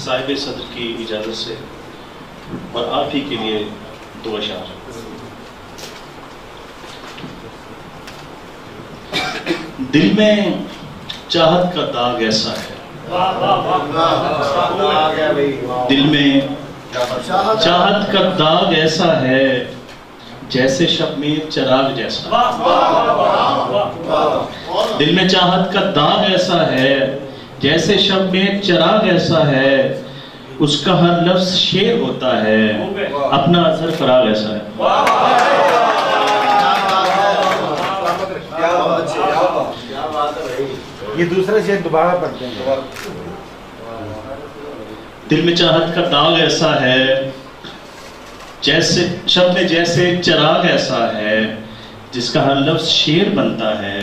صاحب صدر کی اجازت سے اور آپ ہی کے لیے دو اشعار. دل میں چاہت کا داغ ایسا ہے، دل میں چاہت کا داغ ایسا ہے جیسے شب میں چراغ جیسا. دل میں چاہت کا داغ ایسا ہے جیسے شب میں چراغ ایسا ہے، اس کا ہر لفظ شعر ہوتا ہے، اپنا اثر فراغ ایسا ہے. یہ دوسرا شعر دوبارہ پڑھتے ہیں. دل میں چاہت کا داغ ایسا ہے جیسے شب میں جیسے چراغ ایسا ہے، جس کا ہر لفظ شعر بنتا ہے،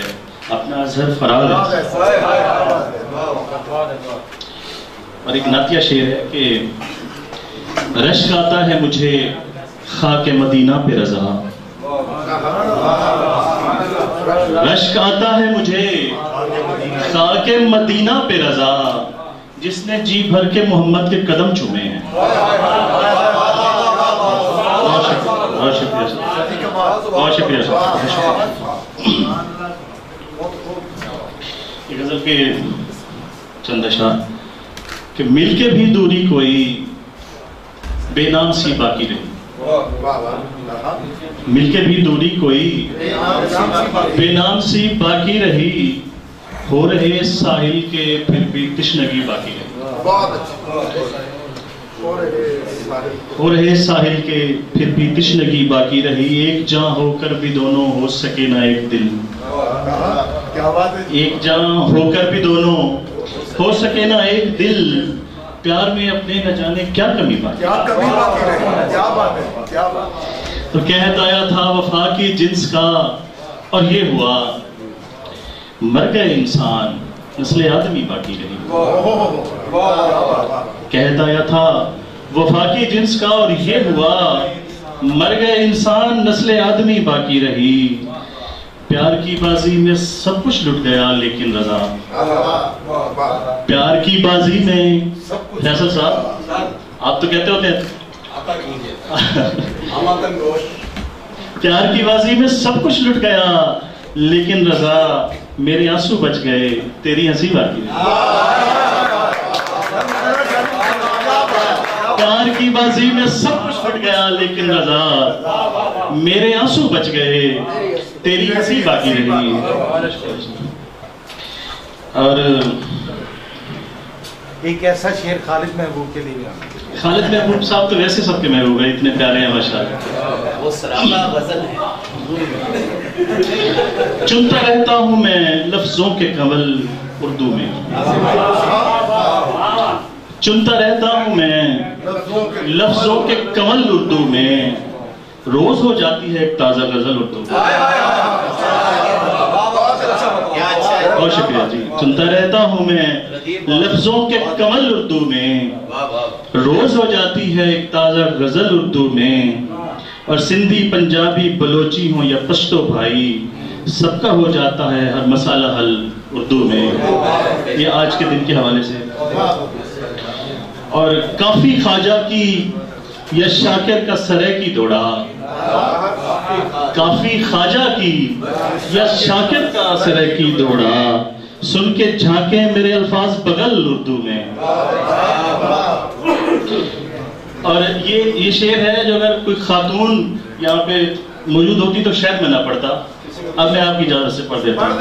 اپنا اظہر فراغ ایسا ہے. اور ایک نعتیہ شعر ہے کہ رشک آتا ہے مجھے خاک مدینہ پہ رضا، رشک آتا ہے مجھے خاک مدینہ پہ رضا، جس نے جی بھر کے محمد کے قدم چومے ہیں. بہت شکریہ سر، بہت شکریہ سر. یہ غزل کے چند اشعار کہ مل کے بھی دوری کوئی بے نام سی باقی رہی، مل کے بھی دوری کوئی بے نام سی باقی رہی، ہو رہے ساحل کے پھر بھی تشنگی باقی رہی. ہو رہے ساحل کے پھر بھی تشنگی باقی رہی، ایک جاں ہو کر بھی دونوں ہو سکے نہ ایک دل، ایک جاں ہو کر بھی دونوں ہو سکے نہ ایک دل، پیار میں اپنے نہ جانے کیا کمی باقی. تو کہتا آیا تھا وفا کی جنس کا اور یہ ہوا، مر گئے انسان نسل آدمی باقی رہی. کہتا آیا تھا وفا کی جنس کا اور یہ ہوا، مر گئے انسان نسل آدمی باقی رہی، پیار کی بازی میں سب کچھ لٹ گیا لیکن رضا. پیار کی بازی میں فیصل صاحب آپ تو کہتے ہوتے ہیں پیار کی بازی میں سب کچھ لٹ گیا لیکن رضا، میرے آنسو بچ گئے تیری ہنسی باقی رہی. پیار کی بازی میں سب کچھ لٹ گیا لیکن رضا، میرے آنسو بچ گئے تیری ہنسی باقی رہی. اور ایک ایسا شعر خالد محبوب کے لیے. خالد محبوب صاحب تو ویسے سب کے محبوب ہیں، اتنے پیارے ہیں ماشاءاللہ. وہ سراپا غزل ہے. چنتا رہتا ہوں میں لفظوں کے کنول اردو میں، چنتا رہتا ہوں میں لفظوں کے کنول اردو میں، روز ہو جاتی ہے ایک تازہ غزل اردو میں. بہت شکریہ جی. چنتا رہتا ہوں میں لفظوں کے کنول اردو میں، روز ہو جاتی ہے ایک تازہ غزل اردو میں، اور سندھی پنجابی بلوچی ہوں یا پشتو بھائی، سب کا ہو جاتا ہے ہر مسئلہ حل اردو میں. یہ آج کے دن کے حوالے سے. اور کافی خواجہ کی یا شاکر کا سرے کی دوڑا، کافی خواجہ کی یا شاکر کا سرے کی دوڑا، سن کے جھانکے میرے الفاظ بغل اردو میں. اور یہ شعر ہے جو اگر کوئی خاتون یہاں پہ موجود ہوتی تو شاید میں نہ پڑھتا. اب میں آپ کی اجازت سے پڑھ دیتا ہوں.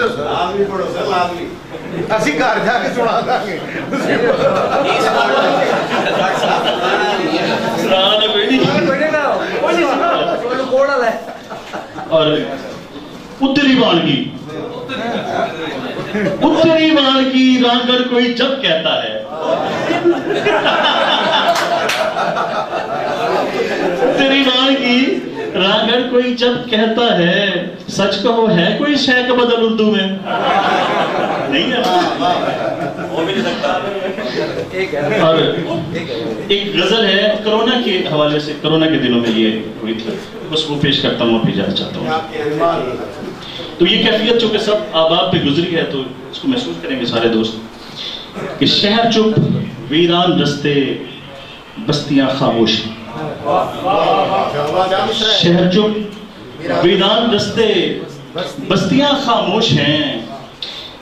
اور اتری وانگی رانگڑ کوئی جب کہتا ہے، اتری وانگی رانگڑ کوئی جب کہتا ہے، سچ کہو ہے کوئی شے کا بدل اردو میں نہیں ہے. اور ایک غزل ہے کرونا کے حوالے سے، کرونا کے دنوں میں یہ ہوئی تھی، بس وہ پیش کرتا ہوں، وہ بھی جانا چاہتا ہوں. تو یہ کیفیت چونکہ سب آباب پہ گزری ہے تو اس کو محسوس کریں گے سارے دوست کہ شہر چپ ویران رستے بستیاں خاموش ہیں. شہر چپ ویران رستے بستیاں خاموش ہیں,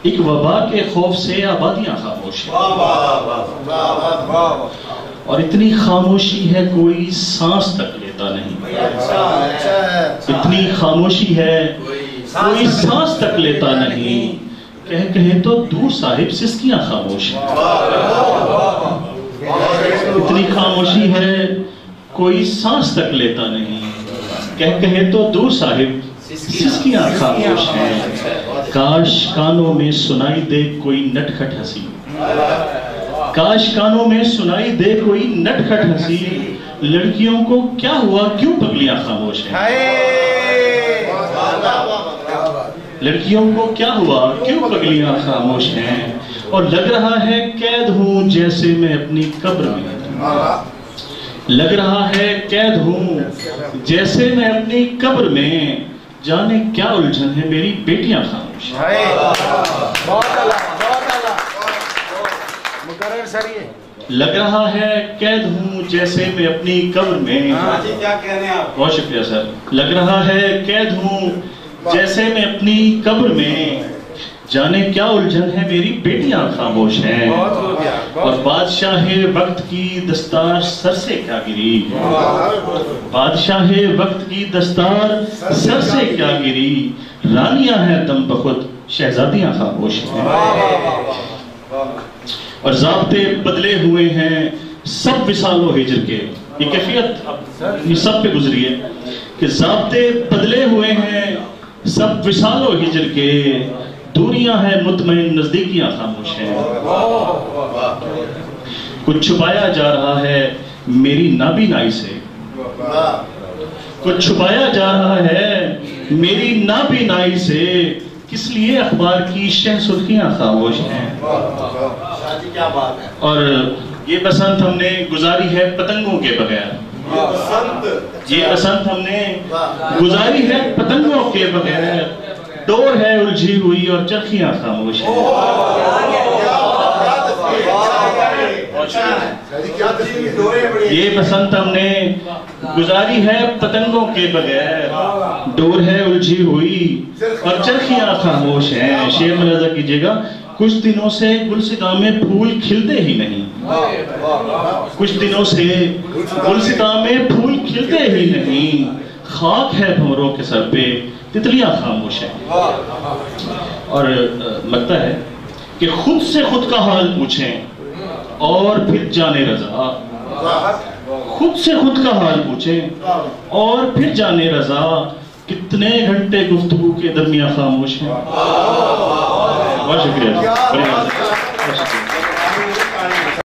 ایک وبا کے خوف سے آبادیاں خاموش ہیں. اور اتنی خاموشی ہے کوئی سانس تک لیتا نہیں. اتنی خاموشی ہے کوئی سانس تک لیتا نہیں. کہے تو دور صاحب سسکیاں خاموش ہیں. اتنی خاموشی ہے کوئی سانس تک لیتا نہیں. کہے تو دور صاحب سسکیاں خاموش ہیں. کاش کانوں میں سنائی دے کوئی نٹ کھٹ ہنسی. کاش کانوں میں سنائی دے کوئی نٹ کھٹ ہنسی. لڑکیوں کو کیا ہوا کیوں پگلیاں خاموش ہیں. لڑکیوں کو کیا ہوا کیوں پگلیاں خاموش ہیں. اور لگ رہا ہے قید ہوں جیسے میں اپنی قبر میں. لگ رہا ہے قید ہوں جیسے میں اپنی قبر میں. جانے کیا الجھن ہے میری بیٹیاں خاموش ہیں. لگ رہا ہے قید ہوں جیسے میں اپنی قبر میں. بہت شکریہ سر. لگ رہا ہے قید ہوں جیسے میں اپنی قبر میں. جانے کیا الجھن ہے میری بیٹیاں خاموش ہیں. اور بادشاہ وقت کی دستار سر سے کیا گری. بادشاہ وقت کی دستار سر سے کیا گری. رانیاں ہیں دم بخود شہزادیاں خاموش ہیں. اور ضابطے بدلے ہوئے ہیں سب وصال و ہجر کے. یہ کیفیت یہ سب پہ گزری ہے کہ ضابطے بدلے ہوئے ہیں سب وصال و ہجر کے. دوریاں ہیں مطمئن نزدیکیاں خاموش ہیں. کچھ چھپایا جا رہا ہے میری نابینائی سے. کچھ چھپایا جا رہا ہے میری نابینائی سے. کس لیے اخبار کی شہ سرخیاں خاموش ہیں. اور یہ بسنت ہم نے گزاری ہے پتنگوں کے بغیر. یہ بسنت ہم نے گزاری ہے پتنگوں کے بغیر. ڈور ہے الجھی ہوئی اور چرخیاں خاموش ہیں. یہ بسنت ہم نے گزاری ہے پتنگوں کے بغیر. ڈور ہے الجھی ہوئی اور چرخیاں خاموش ہیں. شعر ملاحظہ کیجئے گا. کچھ دنوں سے گلستاں میں پھول کھلتے ہی نہیں. کچھ دنوں سے گلستاں میں پھول کھلتے ہی نہیں. خاک ہے بھنوروں کے سر پہ تتلیاں خاموش ہیں. اور لگتا ہے کہ خود سے خود کا حال پوچھیں اور پھر جانے رضا. خود سے خود کا حال پوچھیں اور پھر جانے رضا. کتنے گھنٹے گفتگو کے درمیان خاموش ہیں. بہت شکریہ.